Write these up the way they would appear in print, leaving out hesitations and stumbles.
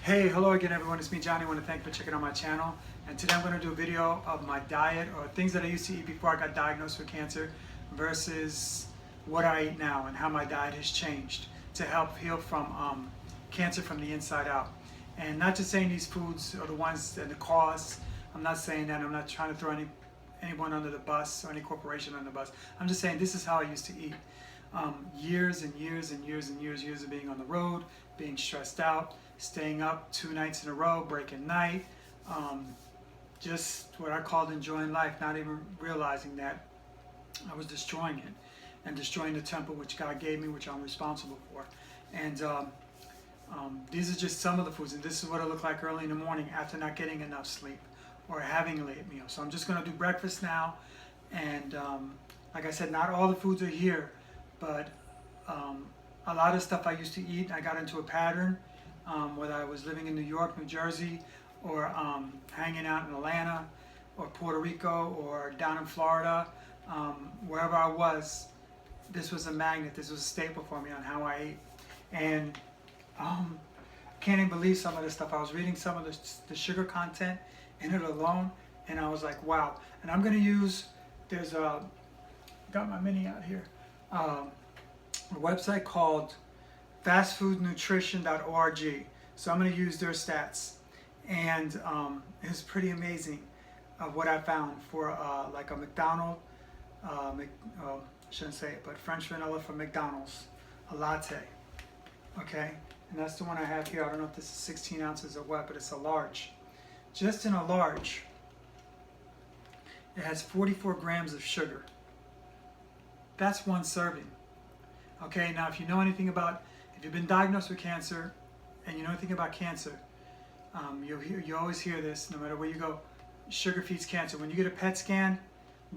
Hey, hello again everyone, it's me Johnny. I want to thank you for checking out my channel. And today I'm going to do a video of my diet or things that I used to eat before I got diagnosed with cancer versus what I eat now and how my diet has changed to help heal from cancer from the inside out. And not just saying these foods are the ones and the cause. I'm not saying that. I'm not trying to throw anyone under the bus or any corporation under the bus. I'm just saying this is how I used to eat. Years and years and years and years of being on the road, being stressed out, staying up 2 nights in a row, breaking night, just what I called enjoying life, not even realizing that I was destroying it and destroying the temple which God gave me, which I'm responsible for. And these are just some of the foods, and this is what it looked like early in the morning after not getting enough sleep or having a late meal. So I'm just going to do breakfast now, and like I said, not all the foods are here, but a lot of stuff I used to eat, I got into a pattern, whether I was living in New York, New Jersey, or hanging out in Atlanta, or Puerto Rico, or down in Florida, wherever I was, this was a magnet, this was a staple for me on how I ate. And I can't even believe some of the stuff. I was reading some of the sugar content in it alone, and I was like, wow. And I'm going to use, there's got my mini out here, a website called fastfoodnutrition.org. So I'm going to use their stats, and it's pretty amazing what I found for like a McDonald's, I shouldn't say it, but French vanilla from McDonald's, a latte, okay? And that's the one I have here. I don't know if this is 16 ounces or what, but it's a large. Just in a large, it has 44 grams of sugar. That's one serving. Okay, now if you know anything about, if you've been diagnosed with cancer and you know anything about cancer, you always hear this, no matter where you go, sugar feeds cancer. When you get a PET scan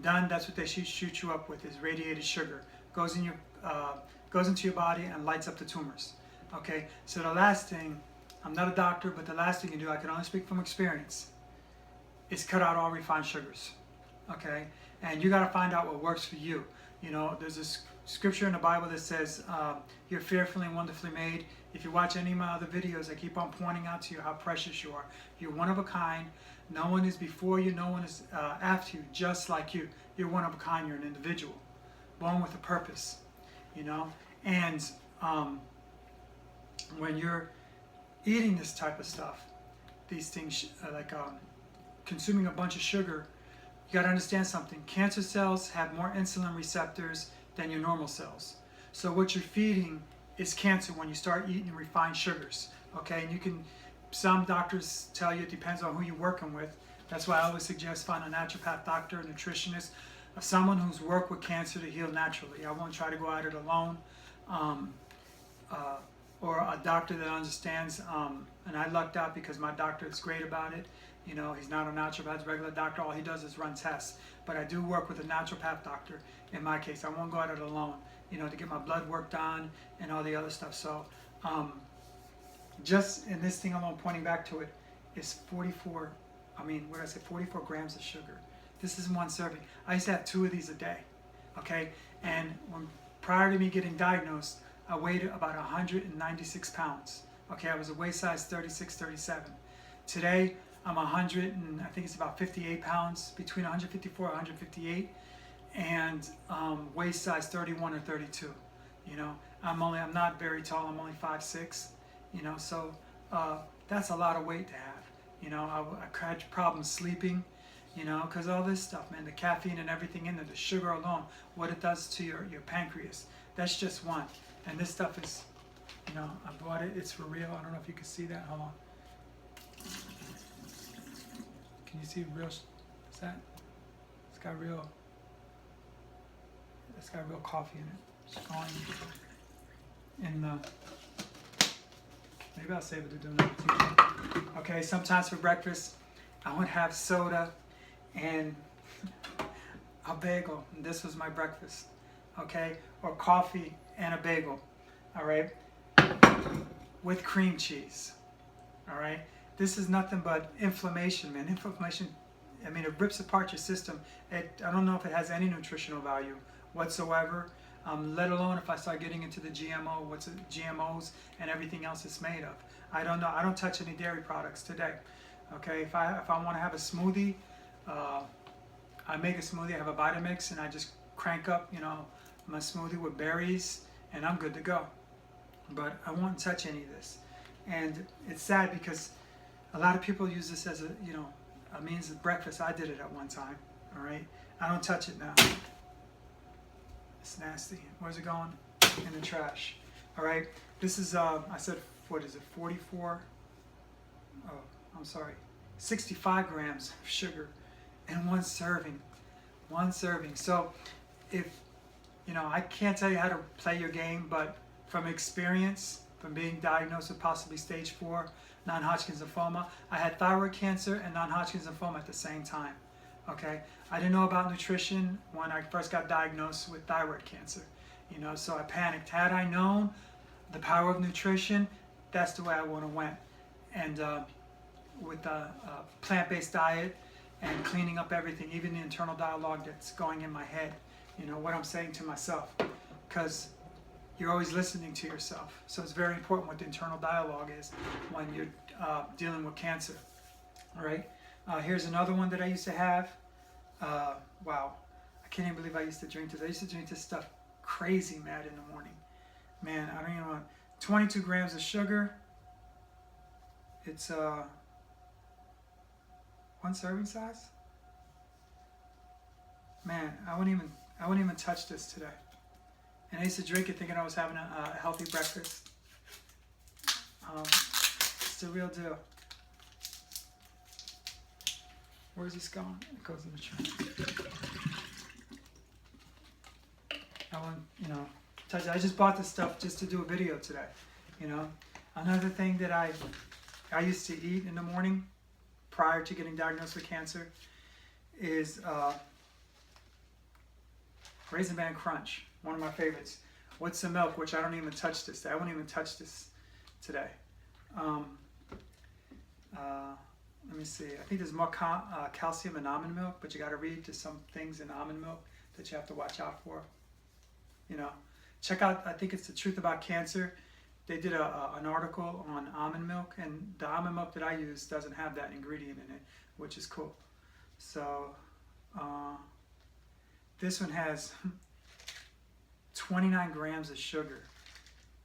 done, that's what they shoot you up with, is radiated sugar. Goes into your body and lights up the tumors. Okay, so the last thing, I'm not a doctor, but the last thing you do, I can only speak from experience, is cut out all refined sugars. Okay, and you got to find out what works for you. You know, there's a scripture in the Bible that says, you're fearfully and wonderfully made. If you watch any of my other videos, I keep on pointing out to you how precious you are. You're one of a kind. No one is before you. No one is after you, just like you. You're one of a kind. You're an individual, born with a purpose, you know. And when you're eating this type of stuff, these things like consuming a bunch of sugar, you got to understand something. Cancer cells have more insulin receptors than your normal cells. So what you're feeding is cancer when you start eating refined sugars. Okay, and you can, some doctors tell you it depends on who you're working with. That's why I always suggest find a naturopath doctor, a nutritionist, someone who's worked with cancer to heal naturally. I won't try to go at it alone. Or a doctor that understands, and I lucked out because my doctor is great about it. You know, he's not a naturopath, regular doctor. All he does is run tests. But I do work with a naturopath doctor in my case. I won't go at it alone, you know, to get my blood work done and all the other stuff. So just in this thing alone, pointing back to it, is 44 grams of sugar. This is one serving. I used to have 2 of these a day, okay? And prior to me getting diagnosed, I weighed about 196 pounds. Okay, I was a waist size 36, 37. Today, I'm 100 and I think it's about 58 pounds, between 154 and 158, and waist size 31 or 32. You know, I'm not very tall. I'm only 5'6". You know, so that's a lot of weight to have. You know, I had problems sleeping. You know, because all this stuff, man, the caffeine and everything in there, the sugar alone, what it does to your pancreas. That's just one. And this stuff is, you know, I bought it. It's for real. I don't know if you can see that. Hold on. Can you see real? Is that? It's got real coffee in it. It's going in the. Maybe I'll save it to do another teaching. Okay. Sometimes for breakfast, I would have soda and a bagel. And this was my breakfast. Okay, or coffee and a bagel, all right, with cream cheese, all right. This is nothing but inflammation, man. Inflammation, I mean, it rips apart your system. I don't know if it has any nutritional value whatsoever. let alone if I start getting into the GMOs and everything else it's made of. I don't know. I don't touch any dairy products today. Okay, if I want to have a smoothie, I make a smoothie. I have a Vitamix, and I just crank up, you know, my smoothie with berries, and I'm good to go. But I won't touch any of this, and it's sad because a lot of people use this as a means of breakfast. I did it at one time. All right, I don't touch it now. It's nasty. Where's it going? In the trash. All right, this is I said, what is it? 44. Oh, I'm sorry. 65 grams of sugar in one serving. One serving. So, if I can't tell you how to play your game, but from experience, from being diagnosed with possibly stage 4 non-Hodgkin's lymphoma, I had thyroid cancer and non-Hodgkin's lymphoma at the same time. Okay, I didn't know about nutrition when I first got diagnosed with thyroid cancer. So I panicked. Had I known the power of nutrition, that's the way I would have went. And with a plant-based diet and cleaning up everything, even the internal dialogue that's going in my head, what I'm saying to myself, because you're always listening to yourself. So it's very important what the internal dialogue is when you're dealing with cancer. All right. Here's another one that I used to have. Wow, I can't even believe I used to drink this. I used to drink this stuff crazy mad in the morning. Man, I don't even want 22 grams of sugar. It's one serving size. Man, I wouldn't even touch this today. And I used to drink it thinking I was having a healthy breakfast. It's the real deal. Where's this going? It goes in the trash. I just bought this stuff just to do a video today. Another thing that I used to eat in the morning prior to getting diagnosed with cancer is Raisin Bran Crunch, one of my favorites, with some milk, which I don't even touch this. I won't even touch this today. Let me see. I think there's more calcium in almond milk, but you got to read to some things in almond milk that you have to watch out for. Check out, I think it's The Truth About Cancer. They did an article on almond milk, and the almond milk that I use doesn't have that ingredient in it, which is cool. So this one has 29 grams of sugar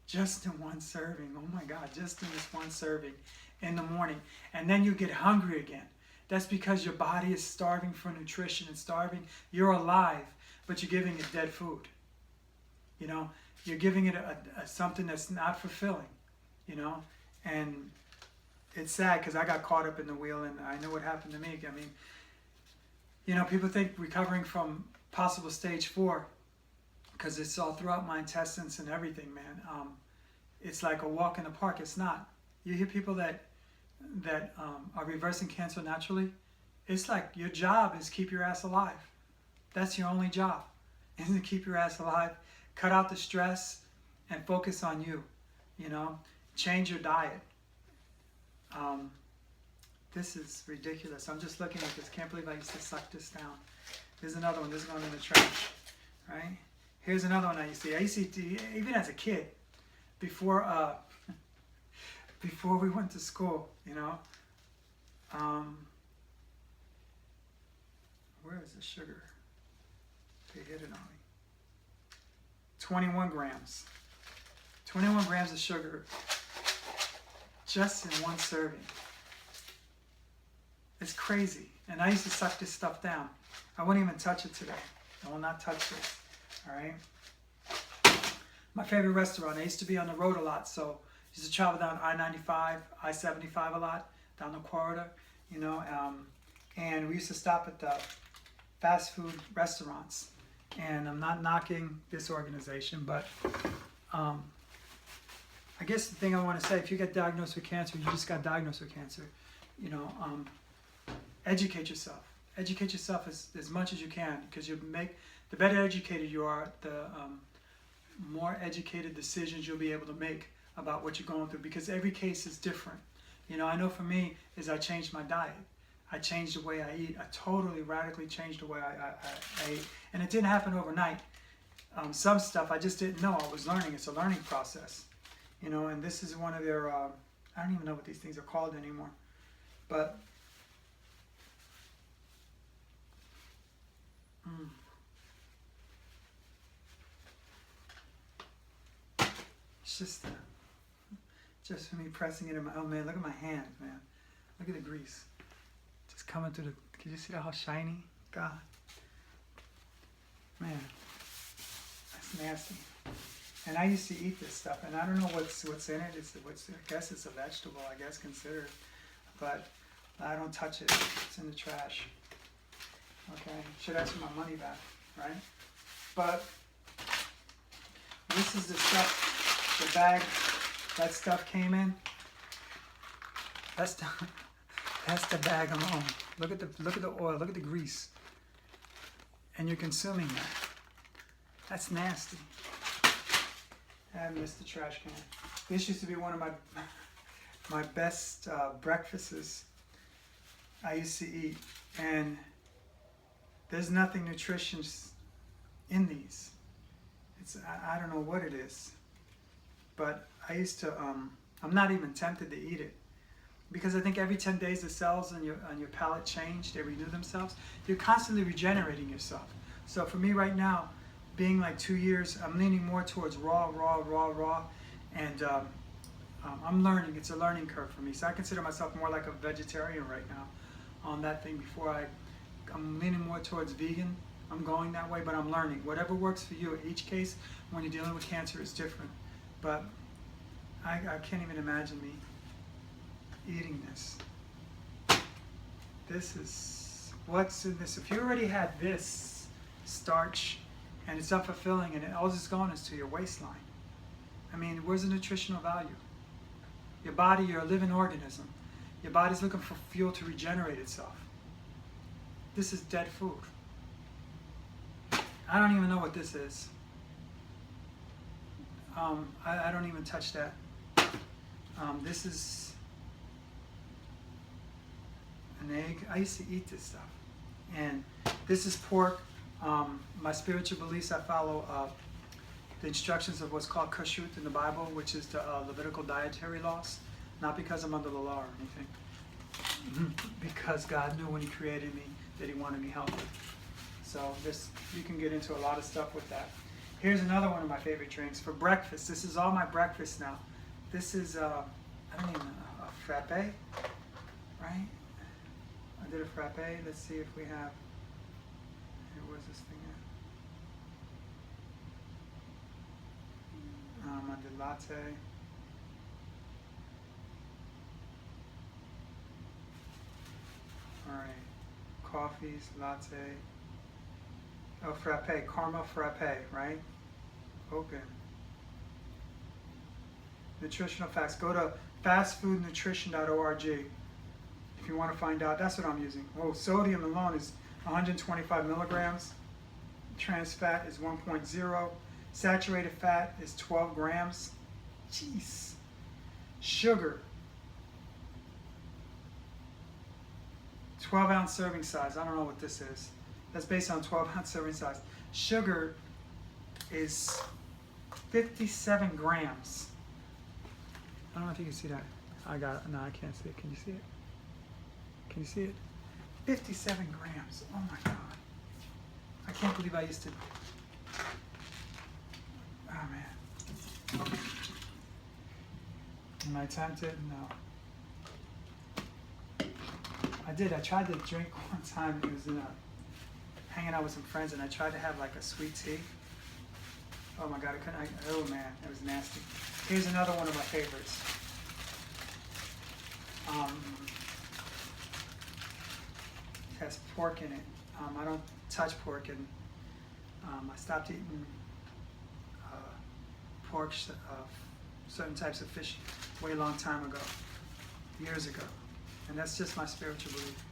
just in one serving. Oh my God, just in this one serving in the morning. And then you get hungry again. That's because your body is starving for nutrition and starving. You're alive, but you're giving it dead food. You're giving it something that's not fulfilling, and it's sad because I got caught up in the wheel, and I know what happened to me. I mean, people think recovering from possible stage 4, because it's all throughout my intestines and everything, man. It's like a walk in the park. It's not. You hear people that are reversing cancer naturally. It's like your job is keep your ass alive. That's your only job, is to keep your ass alive. Cut out the stress and focus on you. Change your diet. This is ridiculous. I'm just looking at this. Can't believe I used to suck this down. Here's another one. This is going in the trash, right? Here's another one I used to eat, even as a kid, before we went to school. Where is the sugar? They hid it on me. 21 grams. 21 grams of sugar just in one serving. It's crazy. And I used to suck this stuff down. I wouldn't even touch it today. I will not touch this. All right? My favorite restaurant. I used to be on the road a lot, so I used to travel down I-95, I-75 a lot, down the corridor, and we used to stop at the fast food restaurants. And I'm not knocking this organization, but I guess the thing I want to say, if you get diagnosed with cancer, you just got diagnosed with cancer, educate yourself. Educate yourself as much as you can, because the better educated you are, the more educated decisions you'll be able to make about what you're going through, because every case is different. I know for me is I changed my diet. I changed the way I eat. I totally radically changed the way I ate. And it didn't happen overnight. some stuff I just didn't know. I was learning. It's a learning process, you know. And this is one of their. I don't even know what these things are called anymore, but. It's just for me pressing it in my. Oh man, look at my hand, man. Look at the grease, just coming through the. Can you see that? How shiny? God, man. It's nasty. And I used to eat this stuff, and I don't know what's in it. I guess it's a vegetable, I guess, considered. But I don't touch it. It's in the trash. Okay, should ask for my money back, right? But this is the stuff, the bag that stuff came in. That's the bag alone. Look at the oil. Look at the grease. And you're consuming that. That's nasty. I missed the trash can. This used to be one of my best breakfasts I used to eat, and there's nothing nutritious in these. I don't know what it is, but I used to. I'm not even tempted to eat it because I think every 10 days the cells on your palate change. They renew themselves. You're constantly regenerating yourself. So for me right now, being like 2 years, I'm leaning more towards raw, and I'm learning. It's a learning curve for me. So I consider myself more like a vegetarian right now on that thing. I'm leaning more towards vegan. I'm going that way, but I'm learning. Whatever works for you. In each case, when you're dealing with cancer, is different. But I can't even imagine me eating this. This is what's in this. If you already had this starch, and it's unfulfilling, and all it's going is to your waistline. I mean, where's the nutritional value? Your body, you're a living organism. Your body's looking for fuel to regenerate itself. This is dead food. I don't even know what this is. I don't even touch that. This is an egg. I used to eat this stuff. And this is pork. My spiritual beliefs, I follow the instructions of what's called kashrut in the Bible, which is the Levitical dietary laws. Not because I'm under the law or anything. Because God knew when He created me that He wanted me healthy. So you can get into a lot of stuff with that. Here's another one of my favorite drinks for breakfast. This is all my breakfast now. This is, I don't even know, a frappe, right? I did a frappe. Let's see if we have. Where's this thing at? I did latte. Alright. Coffees, latte. Oh, frappe. Caramel frappe, right? Open. Nutritional facts. Go to fastfoodnutrition.org if you want to find out. That's what I'm using. Oh, sodium alone is 125 milligrams. Trans fat is 1.0. Saturated fat is 12 grams. Jeez. Sugar. 12-ounce serving size. I don't know what this is. That's based on 12-ounce serving size. Sugar is 57 grams. I don't know if you can see that. I got it. No, I can't see it. Can you see it? Can you see it? 57 grams. Oh my God. I can't believe I used to. Oh man. Am I tempted? No. I did. I tried to drink one time. It was hanging out with some friends, and I tried to have like a sweet tea. Oh my God. I couldn't. Oh man. It was nasty. Here's another one of my favorites. It has pork in it. I don't touch pork, and I stopped eating pork, certain types of fish, way long time ago, years ago, and that's just my spiritual belief.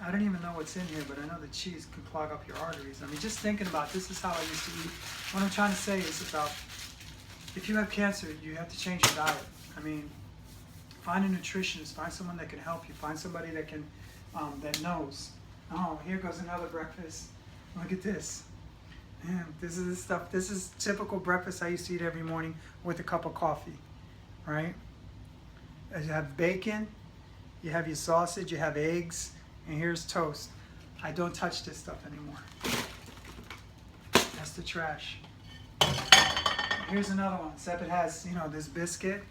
I don't even know what's in here, but I know the cheese can clog up your arteries. I mean, just thinking about this is how I used to eat. What I'm trying to say is about if you have cancer, you have to change your diet. I mean, find a nutritionist, find someone that can help you, find somebody that can that knows. Oh, here goes another breakfast. Look at this. And this is the stuff. This is typical breakfast I used to eat every morning with a cup of coffee, right? You have bacon, you have your sausage, you have eggs, and here's toast. I don't touch this stuff anymore. That's the trash. Here's another one. Except it has, you know, this biscuit.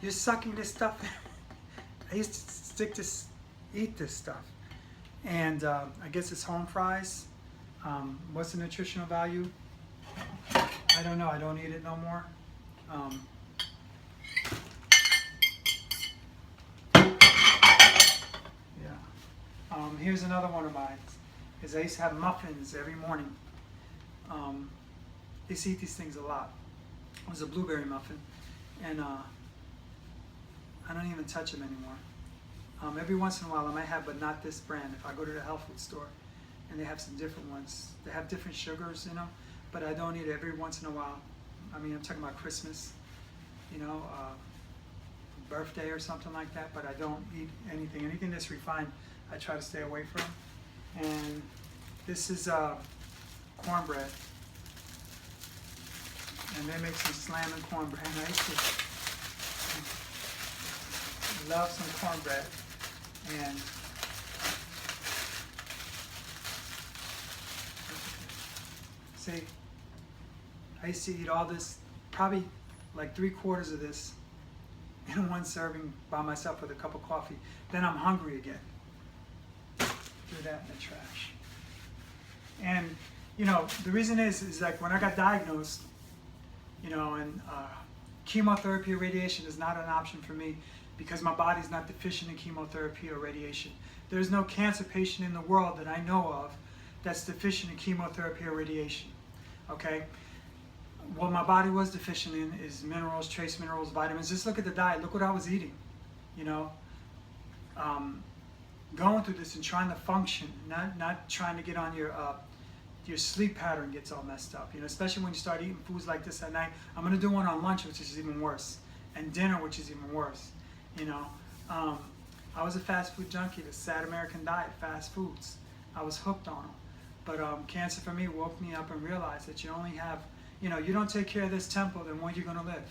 You're sucking this stuff. I used to eat this stuff. And I guess it's home fries. What's the nutritional value? I don't know. I don't eat it no more. Here's another one of mine. Is I used to have muffins every morning. I used to eat these things a lot. It was a blueberry muffin, and I don't even touch them anymore. Every once in a while I might have, but not this brand. If I go to the health food store, and they have some different ones. They have different sugars in them, but I don't eat it every once in a while. I mean, I'm talking about Christmas, you know, birthday or something like that, but I don't eat anything that's refined. I try to stay away from. And this is cornbread, and they make some slamming cornbread. And I used to love some cornbread, and see, I used to eat all this, probably like 3/4 of this in one serving by myself with a cup of coffee. Then I'm hungry again. Threw that in the trash. And you know, the reason is like when I got diagnosed, you know, and chemotherapy or radiation is not an option for me because my body's not deficient in chemotherapy or radiation. There's no cancer patient in the world that I know of that's deficient in chemotherapy or radiation. Okay? What my body was deficient in is minerals, trace minerals, vitamins. Just look at the diet. Look what I was eating. You know, going through this and trying to function, not trying to get on your sleep pattern gets all messed up. You know, especially when you start eating foods like this at night. I'm gonna do one on lunch, which is even worse, and dinner, which is even worse. You know, I was a fast food junkie. The sad American diet, fast foods. I was hooked on them. But cancer for me woke me up and realized that you only have, you know, you don't take care of this temple, then when are you going to live?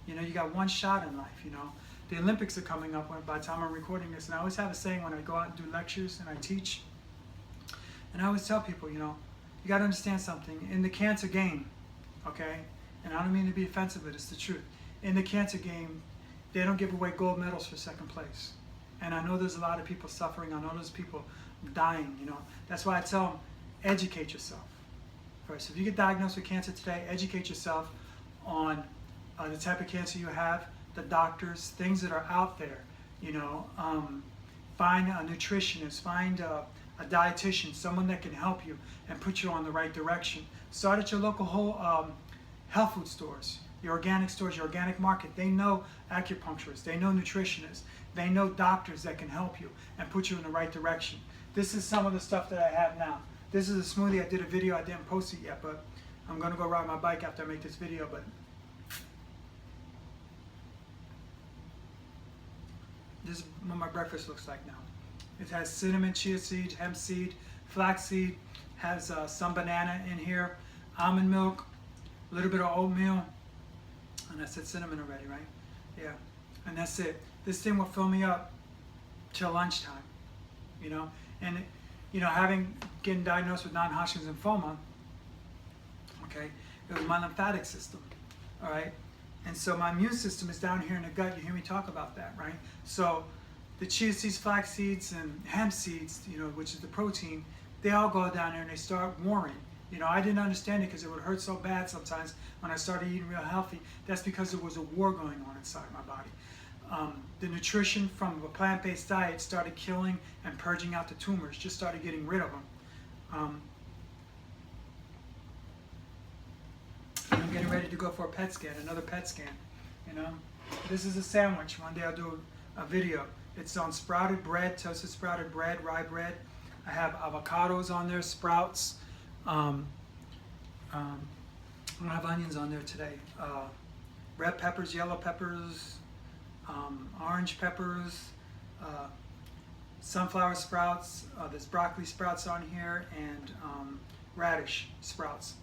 You know, you got one shot in life, you know. The Olympics are coming up by the time I'm recording this, and I always have a saying when I go out and do lectures and I teach, and I always tell people, you know, you got to understand something. In the cancer game, okay, and I don't mean to be offensive, but it's the truth. In the cancer game, they don't give away gold medals for second place. And I know there's a lot of people suffering. I know there's people dying, you know. That's why I tell them, educate yourself first. If you get diagnosed with cancer today, educate yourself on the type of cancer you have, the doctors, things that are out there, you know. Find a nutritionist, find a dietitian, someone that can help you and put you on the right direction. Start at your local health food stores, your organic stores, your organic market. They know acupuncturists, they know nutritionists, they know doctors that can help you and put you in the right direction. This is some of the stuff that I have now. This is a smoothie. I did a video. I didn't post it yet, but I'm going to go ride my bike after I make this video. But this is what my breakfast looks like now. It has cinnamon, chia seed, hemp seed, flax seed, has some banana in here, almond milk, a little bit of oatmeal, and I said cinnamon already, right? Yeah, and that's it. This thing will fill me up till lunchtime, you know. And you know, getting diagnosed with non-Hodgkin's lymphoma, okay, it was my lymphatic system, all right? And so my immune system is down here in the gut. You hear me talk about that, right? So the chia seeds, flax seeds, and hemp seeds, you know, which is the protein, they all go down there and they start warring. You know, I didn't understand it because it would hurt so bad sometimes when I started eating real healthy. That's because there was a war going on inside my body. The nutrition from a plant-based diet started killing and purging out the tumors, just started getting rid of them. I'm getting ready to go for a PET scan, another PET scan, you know. This is a sandwich. One day I'll do a video. It's on sprouted bread, toasted sprouted bread, rye bread. I have avocados on there, sprouts. I don't have onions on there today. Red peppers, yellow peppers, orange peppers, sunflower sprouts, there's broccoli sprouts on here, and radish sprouts.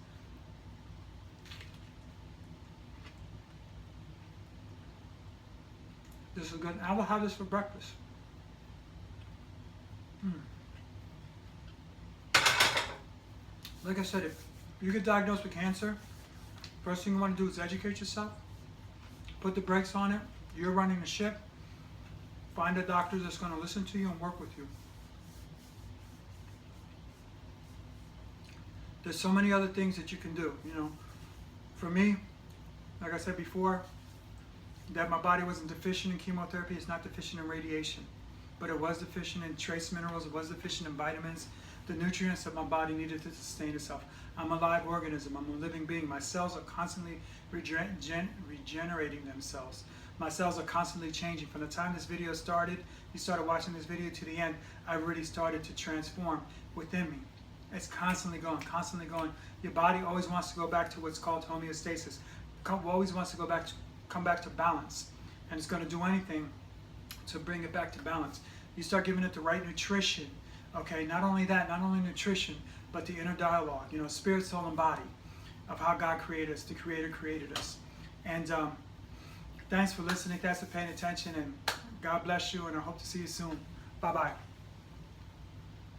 This is good. I will have this for breakfast. Like I said, if you get diagnosed with cancer, first thing you want to do is educate yourself. Put the brakes on it. You're running the ship. Find a doctor that's going to listen to you and work with you. There's so many other things that you can do. You know, for me, like I said before, that my body wasn't deficient in chemotherapy. It's not deficient in radiation, but it was deficient in trace minerals. It was deficient in vitamins, the nutrients that my body needed to sustain itself. I'm a live organism. I'm a living being. My cells are constantly regenerating themselves. My cells are constantly changing. From the time this video started, you started watching this video to the end, I really started to transform within me. It's constantly going, constantly going. Your body always wants to go back to what's called homeostasis. Always wants to come back to balance. And it's going to do anything to bring it back to balance. You start giving it the right nutrition. Okay, not only that, not only nutrition, but the inner dialogue, you know, spirit, soul, and body of how God created us. The Creator created us. And thanks for listening. Thanks for paying attention. And God bless you. And I hope to see you soon. Bye-bye.